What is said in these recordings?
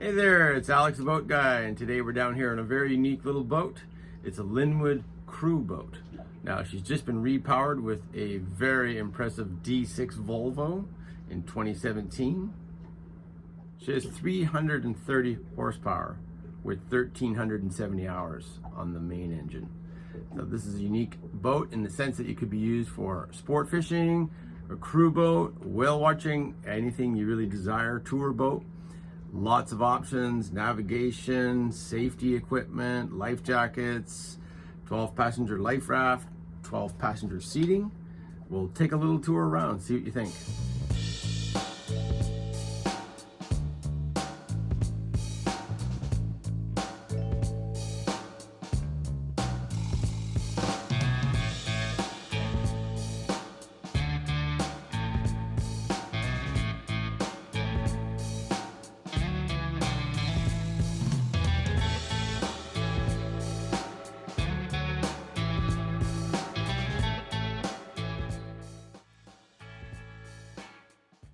Hey there, it's Alex the Boat Guy, and today we're down here on a very unique little boat. It's a Lynnwood crew boat. Now, she's just been repowered with a very impressive D6 Volvo in 2017. She has 330 horsepower with 1,370 hours on the main engine. So this is a unique boat in the sense that it could be used for sport fishing, a crew boat, whale watching, anything you really desire, tour boat. Lots of options, navigation, safety equipment, life jackets, 12 passenger life raft, 12 passenger seating. We'll take a little tour around, see what you think.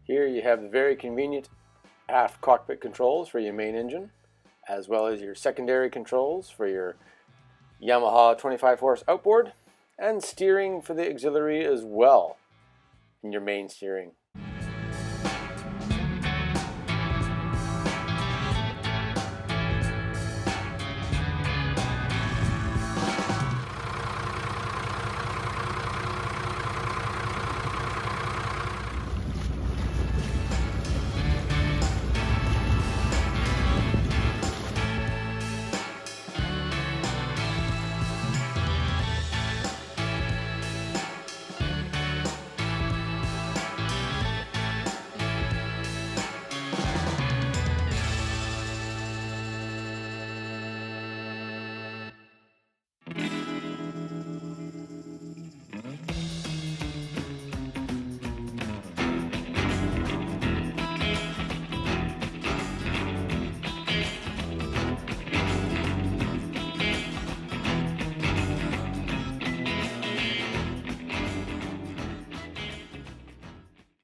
Here you have the very convenient aft cockpit controls for your main engine, as well as your secondary controls for your Yamaha 25 horse outboard, and steering for the auxiliary as well in your main steering.